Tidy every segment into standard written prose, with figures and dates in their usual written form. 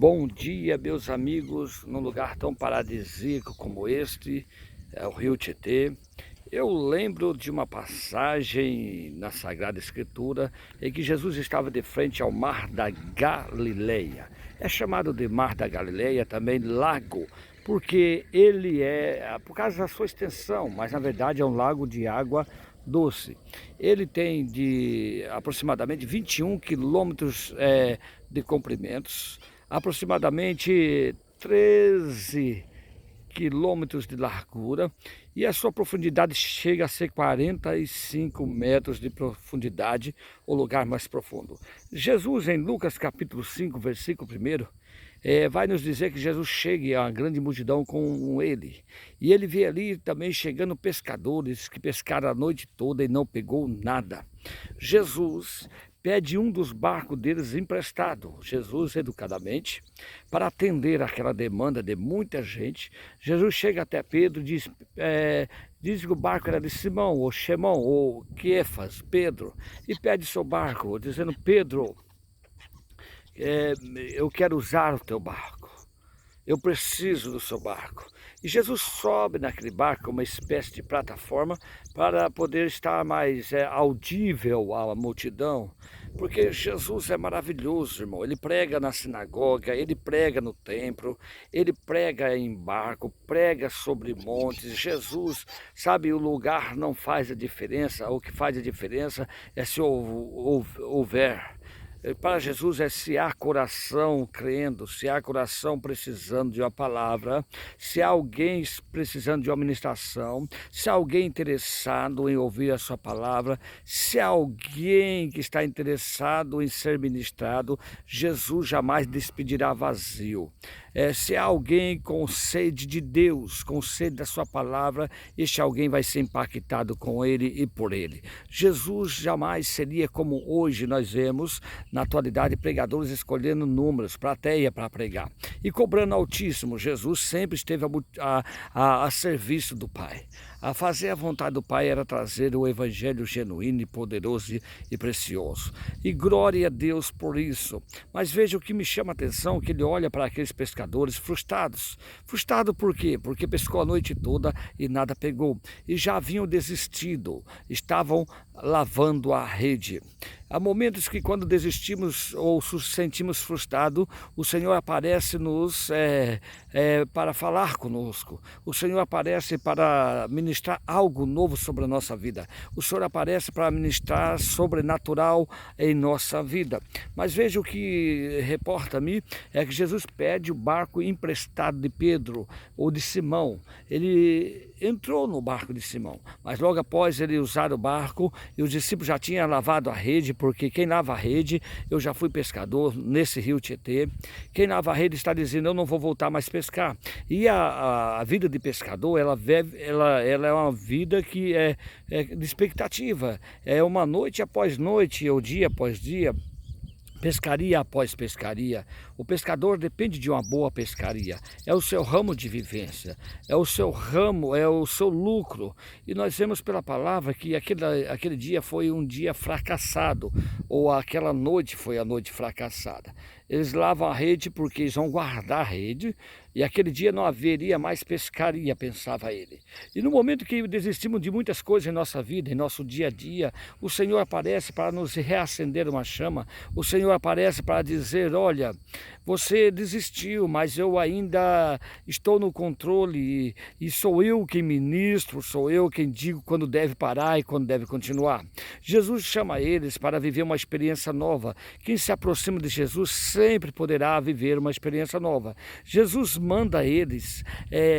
Bom dia, meus amigos, num lugar tão paradisíaco como este, é o Rio Tietê. Eu lembro de uma passagem na Sagrada Escritura em que Jesus estava de frente ao Mar da Galileia. É chamado de Mar da Galileia também lago, porque ele é, por causa da sua extensão, mas na verdade é um lago de água doce. Ele tem de aproximadamente 21 quilômetros de comprimentos, aproximadamente 13 quilômetros de largura, e a sua profundidade chega a ser 45 metros de profundidade, o lugar mais profundo. Jesus, em Lucas capítulo 5, versículo 1, vai nos dizer que Jesus chega a uma grande multidão com ele. E ele vê ali também chegando pescadores que pescaram a noite toda e não pegou nada. Jesus pede um dos barcos deles emprestado. Jesus, educadamente, para atender aquela demanda de muita gente, Jesus chega até Pedro e diz que o barco era de Simão, ou Shemão, ou Quefas, Pedro, e pede seu barco, dizendo: Pedro, eu quero usar o teu barco. Eu preciso do seu barco. E Jesus sobe naquele barco, uma espécie de plataforma, para poder estar mais audível à multidão. Porque Jesus é maravilhoso, irmão. Ele prega na sinagoga, ele prega no templo, ele prega em barco, prega sobre montes. Jesus, sabe, o lugar não faz a diferença. O que faz a diferença é se houver. Para Jesus é se há coração crendo, se há coração precisando de uma palavra, se há alguém precisando de uma ministração, se há alguém interessado em ouvir a sua palavra, se há alguém que está interessado em ser ministrado, Jesus jamais despedirá vazio. Se há alguém com sede de Deus, com sede da sua palavra, este alguém vai ser impactado com ele e por ele. Jesus jamais seria como hoje nós vemos, na atualidade, pregadores escolhendo números, plateia para pregar e cobrando altíssimo. Jesus sempre esteve a serviço do Pai. A fazer a vontade do Pai era trazer o evangelho genuíno e poderoso e precioso. E glória a Deus por isso. Mas veja o que me chama a atenção, que ele olha para aqueles pescadores frustrados. Frustrado por quê? Porque pescou a noite toda e nada pegou. E já haviam desistido, estavam lavando a rede. Há momentos que quando desistimos ou nos sentimos frustrados, o Senhor aparece-nos para falar conosco. O Senhor aparece para ministrar algo novo sobre a nossa vida. O Senhor aparece para ministrar sobrenatural em nossa vida. Mas veja o que reporta-me, é que Jesus pede o barco emprestado de Pedro ou de Simão. Ele entrou no barco de Simão, mas logo após ele usar o barco, e os discípulos já tinham lavado a rede, porque quem lava a rede, eu já fui pescador nesse rio Tietê, quem lava a rede está dizendo: eu não vou voltar mais pescar. E a vida de pescador, ela é uma vida que é de expectativa, é uma noite após noite, ou dia após dia, pescaria após pescaria. O pescador depende de uma boa pescaria. É o seu ramo de vivência, é o seu ramo, é o seu lucro. E nós vemos pela palavra que aquele dia foi um dia fracassado, ou aquela noite foi a noite fracassada. Eles lavam a rede porque eles vão guardar a rede, e aquele dia não haveria mais pescaria, pensava ele. E no momento que desistimos de muitas coisas em nossa vida, em nosso dia a dia, o Senhor aparece para nos reacender uma chama. O Senhor aparece para dizer: olha, você desistiu, mas eu ainda estou no controle, e sou eu quem ministro, sou eu quem digo quando deve parar e quando deve continuar. Jesus chama eles para viver uma experiência nova. Quem se aproxima de Jesus sempre poderá viver uma experiência nova. Jesus manda eles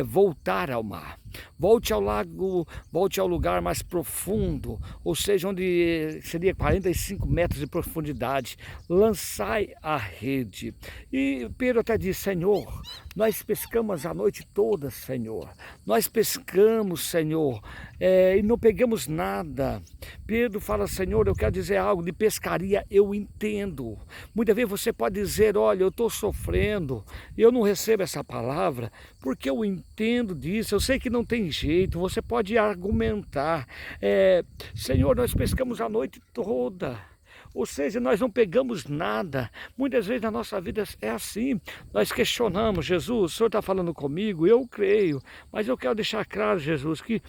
voltar ao mar. Volte ao lago, volte ao lugar mais profundo, ou seja, onde seria 45 metros de profundidade. Lançai a rede. E Pedro até diz: Senhor, nós pescamos a noite toda, Senhor. Nós pescamos, Senhor, e não pegamos nada. Pedro fala: Senhor, eu quero dizer algo de pescaria, eu entendo. Muitas vezes você pode dizer: olha, eu estou sofrendo, eu não recebo essa palavra, porque eu entendo disso, eu sei que não tem jeito. Você pode argumentar: Senhor, nós pescamos a noite toda. Ou seja, nós não pegamos nada. Muitas vezes na nossa vida é assim. Nós questionamos: Jesus, o Senhor está falando comigo? Eu creio, mas eu quero deixar claro, Jesus, que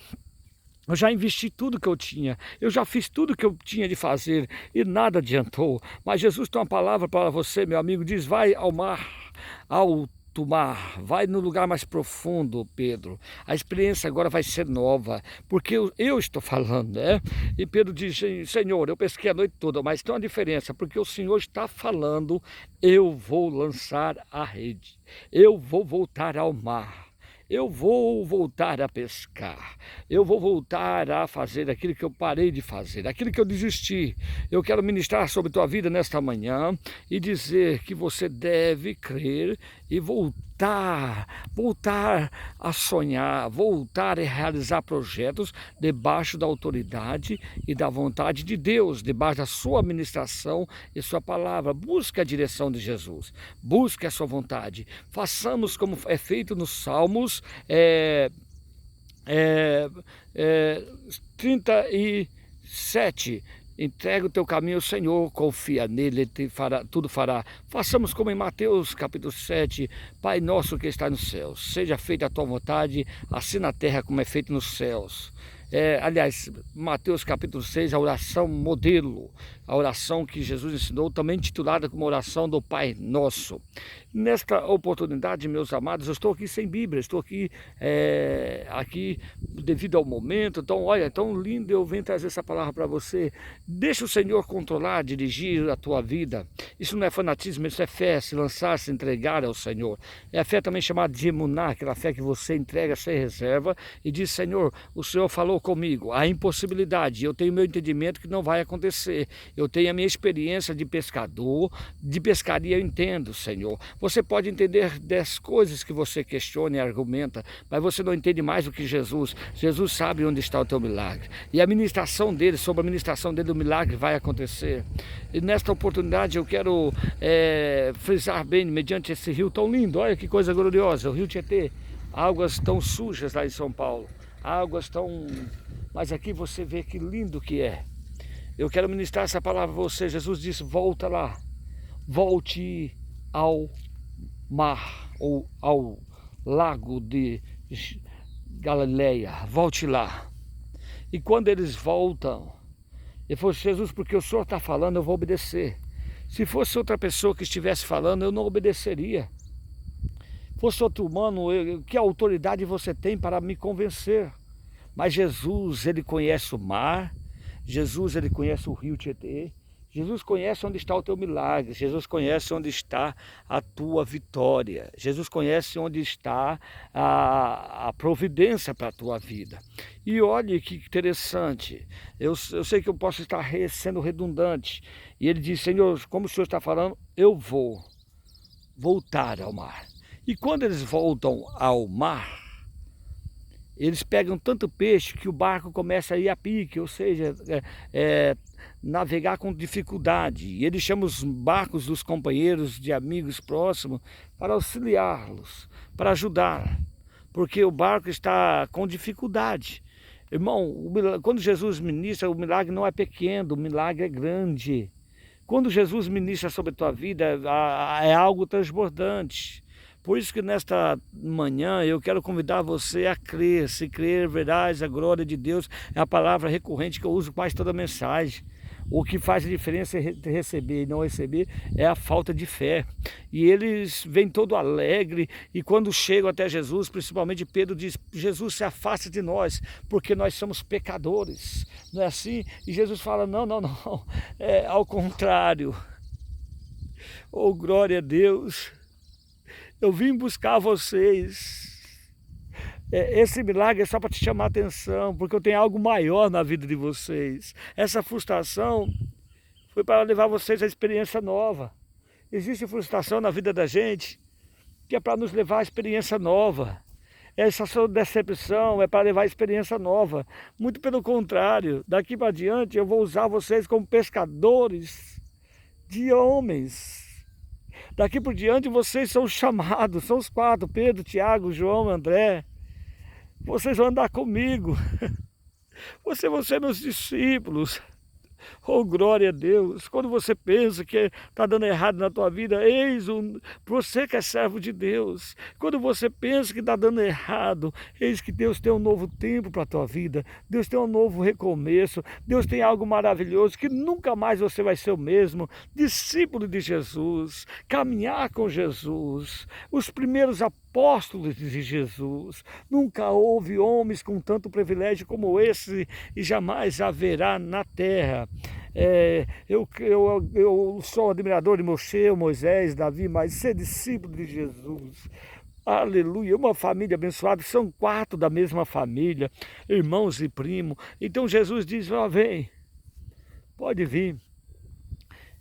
eu já investi tudo que eu tinha, eu já fiz tudo que eu tinha de fazer e nada adiantou. Mas Jesus tem uma palavra para você, meu amigo, diz: vai ao mar, alto mar, vai no lugar mais profundo, Pedro. A experiência agora vai ser nova, porque eu estou falando, né? E Pedro diz: Senhor, eu pesquei a noite toda, mas tem uma diferença, porque o Senhor está falando, eu vou lançar a rede, eu vou voltar ao mar. Eu vou voltar a pescar, eu vou voltar a fazer aquilo que eu parei de fazer, aquilo que eu desisti. Eu quero ministrar sobre tua vida nesta manhã e dizer que você deve crer e voltar a sonhar, voltar a realizar projetos debaixo da autoridade e da vontade de Deus, debaixo da sua administração e sua palavra. Busque a direção de Jesus, busque a sua vontade. Façamos como é feito nos Salmos 37. Entrega o teu caminho ao Senhor, confia nele, ele tudo fará. Façamos como em Mateus capítulo 7, Pai nosso que está nos céus, seja feita a tua vontade, assim na terra como é feito nos céus. Aliás, Mateus capítulo 6, a oração modelo, a oração que Jesus ensinou, também titulada como oração do Pai Nosso. Nesta oportunidade, meus amados, eu estou aqui sem Bíblia, estou aqui devido ao momento. Então, olha, é tão lindo, eu venho trazer essa palavra para você. Deixa o Senhor controlar, dirigir a tua vida. Isso não é fanatismo, isso é fé, se lançar, se entregar ao Senhor. É a fé também chamada de emuná, aquela fé que você entrega sem reserva e diz: Senhor, o Senhor falou comigo, há impossibilidade, eu tenho meu entendimento que não vai acontecer. Eu tenho a minha experiência de pescador, de pescaria eu entendo, Senhor. Você pode entender 10 coisas que você questiona e argumenta, mas você não entende mais do que Jesus. Jesus sabe onde está o teu milagre. E a ministração dele, sobre a ministração dele, o milagre vai acontecer. E nesta oportunidade eu quero frisar bem, mediante esse rio tão lindo, olha que coisa gloriosa, o rio Tietê. Águas tão sujas lá em São Paulo, águas tão... Mas aqui você vê que lindo que é. Eu quero ministrar essa palavra a você. Jesus disse: volta lá, volte ao mar, ou ao lago de Galileia, volte lá. E quando eles voltam, ele falou: Jesus, porque o Senhor está falando, eu vou obedecer. Se fosse outra pessoa que estivesse falando, eu não obedeceria. Fosse outro humano, que autoridade você tem para me convencer? Mas Jesus, ele conhece o mar, Jesus, ele conhece o rio Tietê, Jesus conhece onde está o teu milagre, Jesus conhece onde está a tua vitória, Jesus conhece onde está a providência para a tua vida. E olhe que interessante, eu sei que eu posso estar sendo redundante, e ele diz: Senhor, como o Senhor está falando, eu vou voltar ao mar. E quando eles voltam ao mar, eles pegam tanto peixe que o barco começa a ir a pique, ou seja, navegar com dificuldade. E ele chama os barcos dos companheiros, de amigos próximos, para auxiliá-los, para ajudar, porque o barco está com dificuldade. Irmão, quando Jesus ministra, o milagre não é pequeno, o milagre é grande. Quando Jesus ministra sobre a tua vida, é algo transbordante. Por isso que nesta manhã eu quero convidar você a crer. Se crer, verás a glória de Deus. É a palavra recorrente que eu uso quase toda a mensagem. O que faz a diferença entre receber e não receber é a falta de fé. E eles vêm todo alegre, e quando chegam até Jesus, principalmente Pedro diz: Jesus, se afasta de nós, porque nós somos pecadores. Não é assim? E Jesus fala: não, é ao contrário. Oh, glória a Deus. Eu vim buscar vocês. Esse milagre é só para te chamar a atenção, porque eu tenho algo maior na vida de vocês. Essa frustração foi para levar vocês a experiência nova. Existe frustração na vida da gente, que é para nos levar a experiência nova. Essa sua decepção é para levar a experiência nova. Muito pelo contrário, daqui para diante eu vou usar vocês como pescadores de homens. Daqui por diante vocês são chamados, são os 4, Pedro, Tiago, João, André. Vocês vão andar comigo. Vocês vão ser meus discípulos. Oh, glória a Deus. Quando você pensa que está dando errado na tua vida, eis você que é servo de Deus. Quando você pensa que está dando errado, eis que Deus tem um novo tempo para a tua vida. Deus tem um novo recomeço. Deus tem algo maravilhoso que nunca mais você vai ser o mesmo. Discípulo de Jesus, caminhar com Jesus. Os primeiros apóstolos de Jesus. Nunca houve homens com tanto privilégio como esse e jamais haverá na terra. Eu sou admirador de Moisés, Davi, mas ser discípulo de Jesus, aleluia, uma família abençoada, são 4 da mesma família, irmãos e primos. Então Jesus diz, ó, vem, pode vir.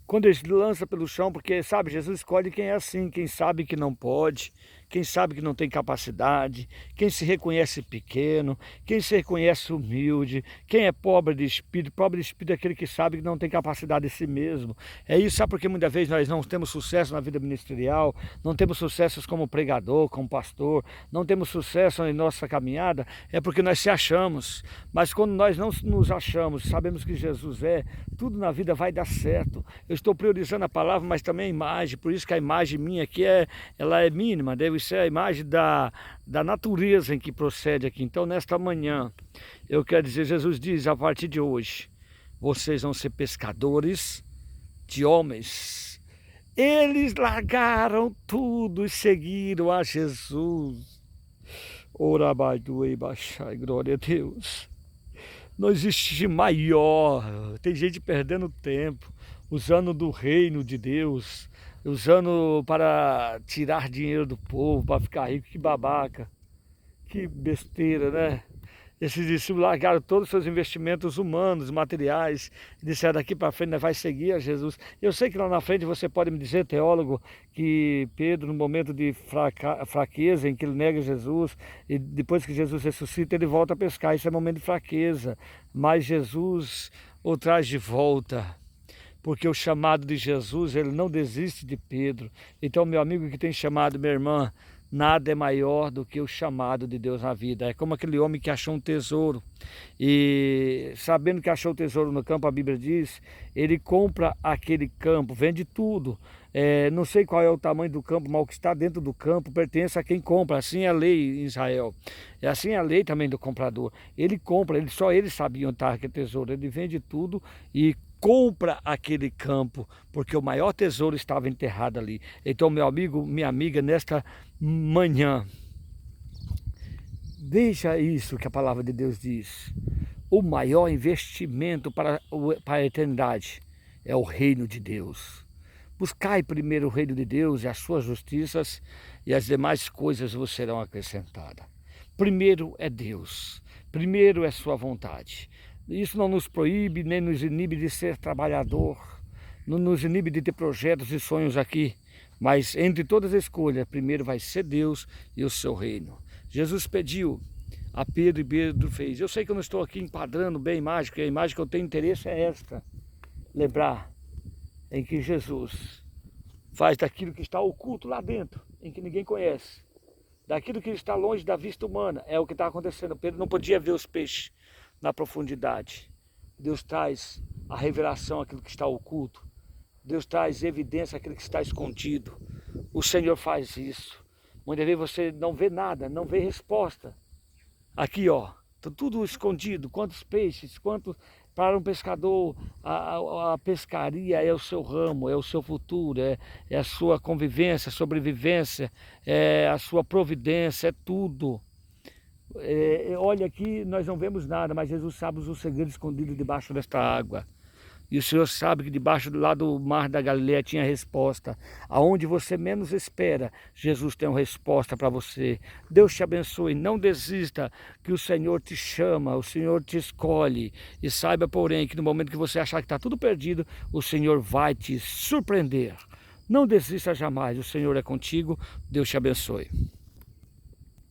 Quando ele lança pelo chão, porque sabe, Jesus escolhe quem é assim, quem sabe que não pode, quem sabe que não tem capacidade, quem se reconhece pequeno, quem se reconhece humilde, quem é pobre de espírito é aquele que sabe que não tem capacidade de si mesmo. É isso, sabe porque muitas vezes nós não temos sucesso na vida ministerial, não temos sucessos como pregador, como pastor, não temos sucesso em nossa caminhada, é porque nós se achamos. Mas quando nós não nos achamos, sabemos que Jesus é, tudo na vida vai dar certo. Eu estou priorizando a palavra, mas também a imagem, por isso que a imagem minha aqui ela é mínima, deve ser a imagem da natureza em que procede aqui. Então, nesta manhã, eu quero dizer, Jesus diz, a partir de hoje, vocês vão ser pescadores de homens. Eles largaram tudo e seguiram a Jesus. Orabaiduei, baixai, glória a Deus. Não existe maior, tem gente perdendo tempo, usando do reino de Deus, usando para tirar dinheiro do povo, para ficar rico. Que babaca, que besteira, né? Esses discípulos largaram todos os seus investimentos humanos, materiais, e disseram, daqui para frente nós vai seguir a Jesus. Eu sei que lá na frente você pode me dizer, teólogo, que Pedro, no momento de fraqueza, em que ele nega Jesus, e depois que Jesus ressuscita, ele volta a pescar. Isso é momento de fraqueza, mas Jesus o traz de volta. Porque o chamado de Jesus, ele não desiste de Pedro. Então, meu amigo que tem chamado, minha irmã, nada é maior do que o chamado de Deus na vida. É como aquele homem que achou um tesouro. E sabendo que achou o tesouro no campo, a Bíblia diz, ele compra aquele campo, vende tudo. Não sei qual é o tamanho do campo, mas o que está dentro do campo pertence a quem compra. Assim é a lei em Israel. É assim a lei também do comprador. Ele compra, só ele sabia onde estava aquele tesouro. Ele vende tudo e compra aquele campo, porque o maior tesouro estava enterrado ali. Então, meu amigo, minha amiga, nesta manhã, veja isso que a palavra de Deus diz. O maior investimento para a eternidade é o reino de Deus. Buscai primeiro o reino de Deus e as suas justiças, e as demais coisas vos serão acrescentadas. Primeiro é Deus, primeiro é sua vontade. Isso não nos proíbe, nem nos inibe de ser trabalhador, não nos inibe de ter projetos e sonhos aqui, mas entre todas as escolhas, primeiro vai ser Deus e o seu reino. Jesus pediu a Pedro e Pedro fez. Eu sei que eu não estou aqui enquadrando bem a imagem, porque a imagem que eu tenho interesse é esta. Lembrar em que Jesus faz daquilo que está oculto lá dentro, em que ninguém conhece, daquilo que está longe da vista humana, é o que está acontecendo. Pedro não podia ver os peixes na profundidade. Deus traz a revelação àquilo que está oculto. Deus traz evidência àquilo que está escondido. O Senhor faz isso. Muitas vezes você não vê nada, não vê resposta. Aqui, ó, tudo escondido. Quantos peixes, para um pescador, a pescaria é o seu ramo, é o seu futuro, é a sua convivência, sobrevivência, é a sua providência, é tudo. Olha aqui, nós não vemos nada, mas Jesus sabe os segredos escondidos debaixo desta água. E o Senhor sabe que debaixo lá do mar da Galileia tinha resposta. Aonde você menos espera, Jesus tem uma resposta para você. Deus te abençoe, não desista, que o Senhor te chama, o Senhor te escolhe. E saiba, porém, que no momento que você achar que está tudo perdido, o Senhor vai te surpreender. Não desista jamais, o Senhor é contigo, Deus te abençoe.